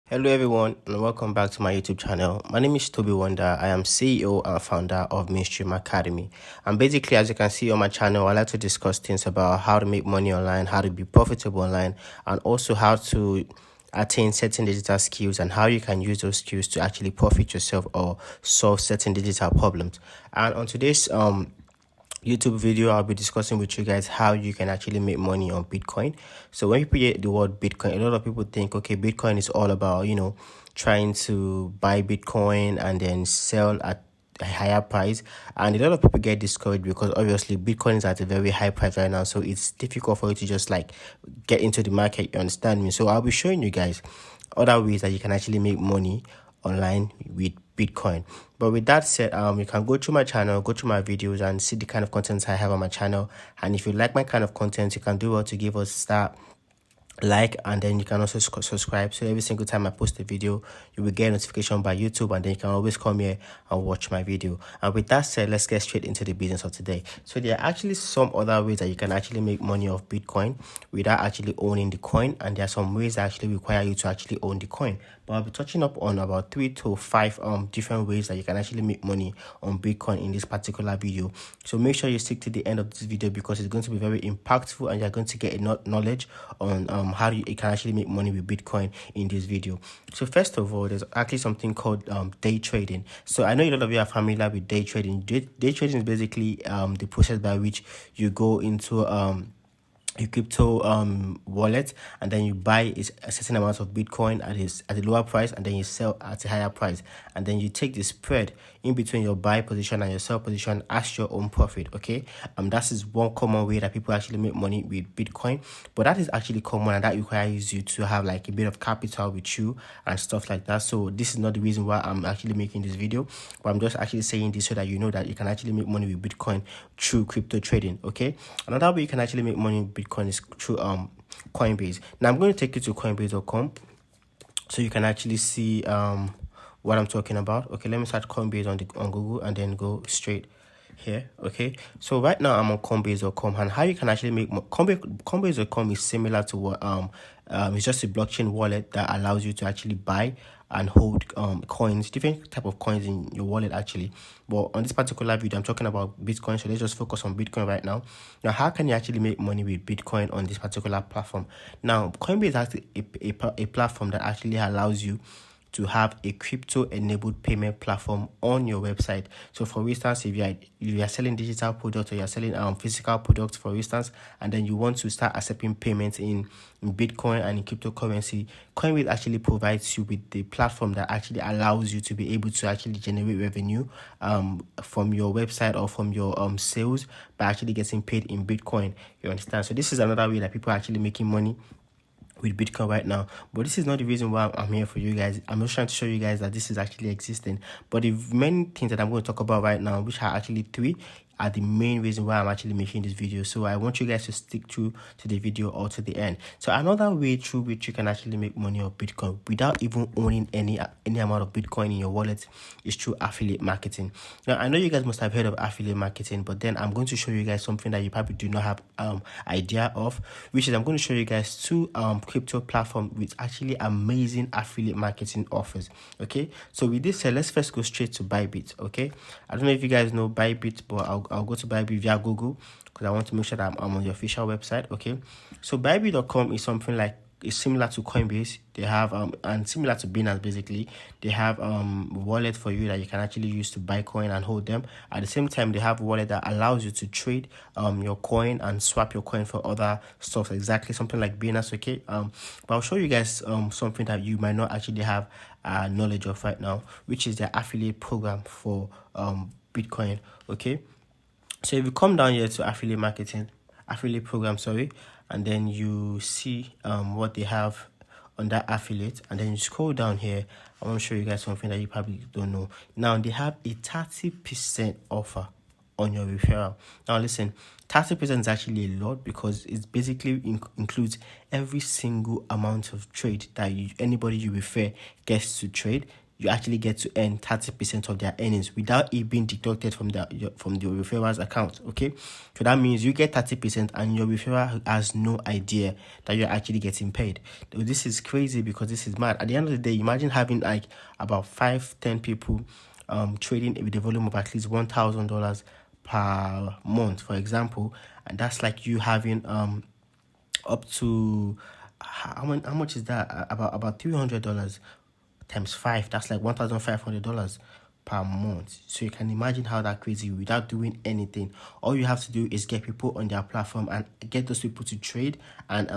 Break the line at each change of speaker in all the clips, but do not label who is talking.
Hello everyone and welcome back to my YouTube channel. My name is Toby Wonder. I am CEO and founder of Mainstream Academy. And basically, as you can see on my channel, I like to discuss things about how to make money online, how to be profitable online, and also how to attain certain digital skills and how you can use those skills to actually profit yourself or solve certain digital problems. And on today's YouTube video, I'll be discussing with you guys how you can actually make money on Bitcoin. So when people hear the word Bitcoin, a lot of people think, okay, Bitcoin is all about, trying to buy Bitcoin and then sell at a higher price. And a lot of people get discouraged because obviously Bitcoin is at a very high price right now. So it's difficult for you to just like get into the market. You understand me? So I'll be showing you guys other ways that you can actually make money online with Bitcoin. But with that said, you can go to my channel, go to my videos and see the kind of content I have on my channel. And if you like my kind of content, you can do well to give us a star, like, and then you can also subscribe, so every single time I post a video you will get a notification by YouTube, and then you can always come here and watch my video. And with that said, let's get straight into the business of today. So there are actually some other ways that you can actually make money off Bitcoin without actually owning the coin, and there are some ways that actually require you to actually own the coin. But I'll be touching up on about 3 to 5 different ways that you can actually make money on Bitcoin in this particular video. So make sure you stick to the end of this video because it's going to be very impactful and you're going to get knowledge on how you can actually make money with Bitcoin in this video. So first of all, there's actually something called day trading. So I know a lot of you are familiar with day trading. Day trading is basically the process by which you go into a crypto wallet, and then you buy a certain amount of Bitcoin at a lower price, and then you sell at a higher price, and then you take the spread in between your buy position and your sell position as your own profit. Okay, that is one common way that people actually make money with Bitcoin, but that is actually common and that requires you to have like a bit of capital with you and stuff like that. So this is not the reason why I'm actually making this video, but I'm just actually saying this so that you know that you can actually make money with Bitcoin through crypto trading. Okay, another way you can actually make money with Bitcoin is through Coinbase. Now I'm going to take you to coinbase.com so you can actually see what I'm talking about. Okay, let me search Coinbase on Google and then go straight here. Okay, so right now I'm on coinbase.com, and how you can actually make Coinbase.com is similar to what it's just a blockchain wallet that allows you to actually buy and hold coins, different type of coins in your wallet actually. But on this particular video I'm talking about Bitcoin, so let's just focus on Bitcoin right now. Now how can you actually make money with Bitcoin on this particular platform? Now Coinbase has a platform that actually allows you to have a crypto enabled payment platform on your website. So for instance, if you are selling digital products or you're selling physical products, for instance, and then you want to start accepting payments in Bitcoin and in cryptocurrency, Coinbase actually provides you with the platform that actually allows you to be able to actually generate revenue from your website or from your sales by actually getting paid in Bitcoin. You understand? So this is another way that people are actually making money with Bitcoin right now. But this is not the reason why I'm here for you guys. I'm just trying to show you guys that this is actually existing. But the main things that I'm going to talk about right now, which are actually 3, are the main reason why I'm actually making this video. So I want you guys to stick to the video or to the end. So another way through which you can actually make money on Bitcoin without even owning any amount of Bitcoin in your wallet is through affiliate marketing. Now I know you guys must have heard of affiliate marketing, but then I'm going to show you guys something that you probably do not have idea of, which is I'm going to show you guys 2 crypto platform with actually amazing affiliate marketing offers. Okay, so with this said, let's first go straight to Bybit. Okay, I don't know if you guys know Bybit, but I'll go to Bybit via Google because I want to make sure that I'm on the official website. Okay, so Bybit.com is something like, it's similar to Coinbase. They have and similar to Binance basically. They have wallet for you that you can actually use to buy coin and hold them. At the same time, they have a wallet that allows you to trade your coin and swap your coin for other stuff, exactly something like Binance. Okay, but I'll show you guys something that you might not actually have knowledge of right now, which is their affiliate program for Bitcoin. Okay, so if you come down here to affiliate program, and then you see what they have on that affiliate, and then you scroll down here. I want to show you guys something that you probably don't know. Now they have a 30% offer on your referral. Now listen, 30% is actually a lot because it basically includes every single amount of trade that anybody you refer gets to trade. you actually get to earn 30% of their earnings without it being deducted from the referral's account. Okay, so that means you get 30% and your referral has no idea that you're actually getting paid. This is crazy because this is mad. At the end of the day, imagine having like about 5-10 people trading with a volume of at least $1,000 per month, for example, and that's like you having up to how much is that? About $300 times 5. That's like $1,500 per month. So you can imagine how that crazy without doing anything. All you have to do is get people on their platform and get those people to trade and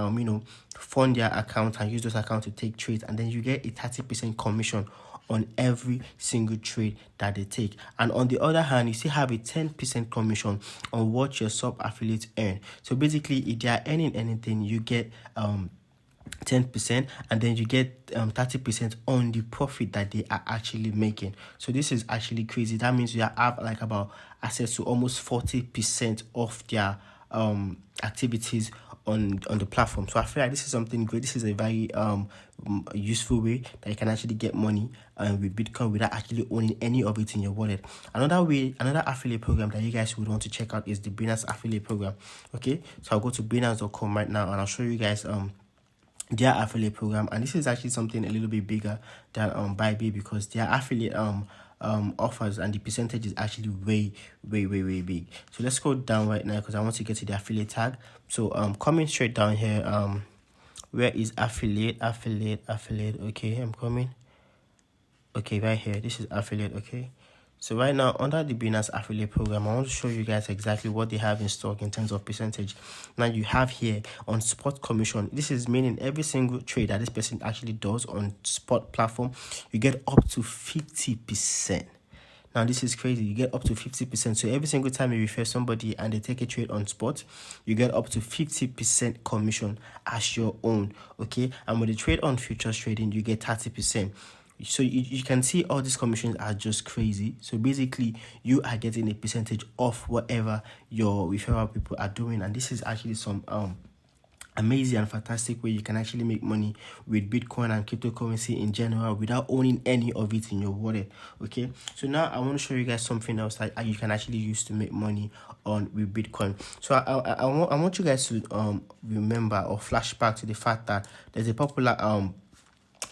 fund their account and use those accounts to take trades, and then you get a 30% commission on every single trade that they take. And on the other hand, you still have a 10% commission on what your sub affiliates earn. So basically, if they are earning anything, you get 10%, and then you get 30% on the profit that they are actually making. So this is actually crazy. That means you have like about access to almost 40% of their activities on the platform. So I feel like this is something great. This is a very useful way that you can actually get money with Bitcoin without actually owning any of it in your wallet. Another affiliate program that you guys would want to check out is the Binance affiliate program. Okay, so I'll go to Binance.com right now and I'll show you guys their affiliate program, and this is actually something a little bit bigger than Bybit because their affiliate offers and the percentage is actually way big. So let's go down right now because I want to get to the affiliate tag. So coming straight down here, where is affiliate? Okay, I'm coming. Okay, right here, this is affiliate. Okay, so right now under the Binance affiliate program, I want to show you guys exactly what they have in stock in terms of percentage. Now you have here on spot commission. This is meaning every single trade that this person actually does on spot platform, you get up to 50%. Now this is crazy. You get up to 50%. So every single time you refer somebody and they take a trade on spot, you get up to 50% commission as your own. Okay, and with the trade on futures trading, you get 30%. So you can see all these commissions are just crazy. So basically, you are getting a percentage of whatever your referral people are doing, and this is actually some amazing and fantastic way you can actually make money with Bitcoin and cryptocurrency in general without owning any of it in your wallet. Okay, so now I want to show you guys something else that you can actually use to make money on with Bitcoin. So I want you guys to remember or flashback to the fact that there's a popular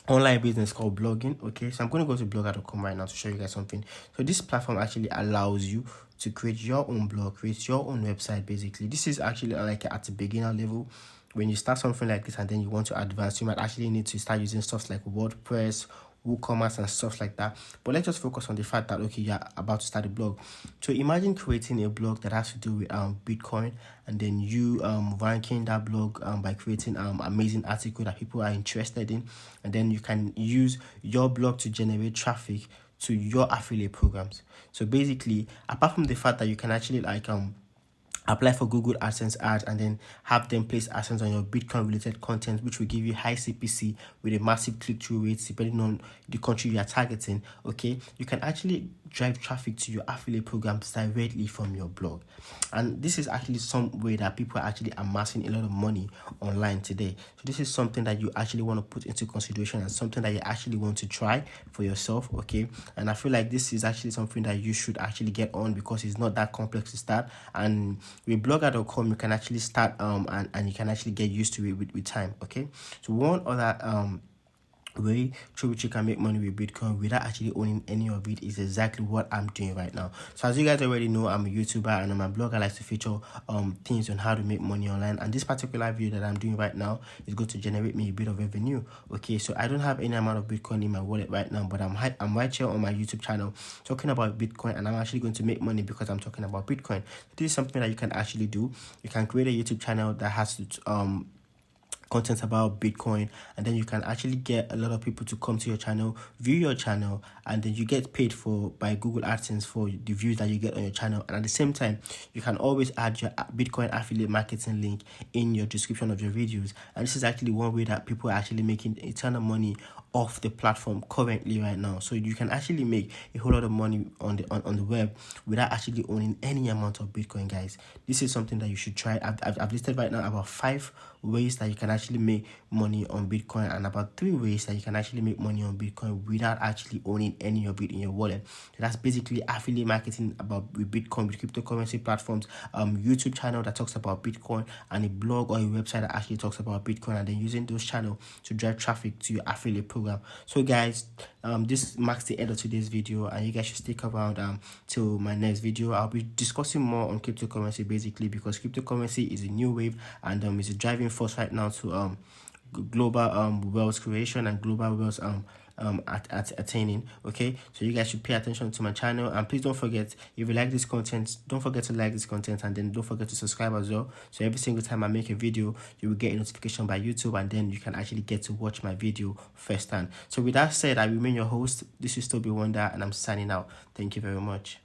online business called blogging. Okay, so I'm going to go to blogger.com right now to show you guys something. So this platform actually allows you to create your own blog, create your own website. Basically, this is actually like at the beginner level. When you start something like this and then you want to advance, you might actually need to start using stuff like WordPress, WooCommerce and stuff like that. But let's just focus on the fact that, okay, you're about to start a blog. So imagine creating a blog that has to do with Bitcoin, and then you ranking that blog by creating amazing article that people are interested in, and then you can use your blog to generate traffic to your affiliate programs. So basically, apart from the fact that you can actually like apply for Google AdSense ads and then have them place AdSense on your Bitcoin related content, which will give you high CPC with a massive click-through rates depending on the country you are targeting. Okay, you can actually drive traffic to your affiliate programs directly from your blog, and this is actually some way that people are actually amassing a lot of money online today. So this is something that you actually want to put into consideration and something that you actually want to try for yourself. Okay, and I feel like this is actually something that you should actually get on because it's not that complex to start, and with blogger.com you can actually start and you can actually get used to it with time. Okay, so one other way through which you can make money with Bitcoin without actually owning any of it is exactly what I'm doing right now. So as you guys already know, I'm a YouTuber, and on my blog I like to feature things on how to make money online, and this particular video that I'm doing right now is going to generate me a bit of revenue. Okay, so I don't have any amount of Bitcoin in my wallet right now, but I'm right here on my YouTube channel talking about Bitcoin, and I'm actually going to make money because I'm talking about Bitcoin. This is something that you can actually do. You can create a YouTube channel that has to content about Bitcoin, and then you can actually get a lot of people to come to your channel, view your channel, and then you get paid by Google AdSense for the views that you get on your channel. And at the same time, you can always add your Bitcoin affiliate marketing link in your description of your videos, and this is actually one way that people are actually making a ton of money of the platform currently right now. So you can actually make a whole lot of money on the web without actually owning any amount of Bitcoin, guys. This is something that you should try. I've listed right now about 5 ways that you can actually make money on Bitcoin, and about 3 ways that you can actually make money on Bitcoin without actually owning any of it in your wallet. So that's basically affiliate marketing about with Bitcoin, with cryptocurrency platforms, YouTube channel that talks about Bitcoin, and a blog or a website that actually talks about Bitcoin, and then using those channels to drive traffic to your affiliate program. So guys, this marks the end of today's video, and you guys should stick around till my next video. I'll be discussing more on cryptocurrency, basically because cryptocurrency is a new wave, and is a driving force right now to global wealth creation and global wealth attaining. Okay, so you guys should pay attention to my channel, and please don't forget, if you like this content, don't forget to like this content, and then don't forget to subscribe as well, so every single time I make a video you will get a notification by YouTube, and then you can actually get to watch my video firsthand. So with that said, I remain your host. This is Toby Wonder, and I'm signing out. Thank you very much.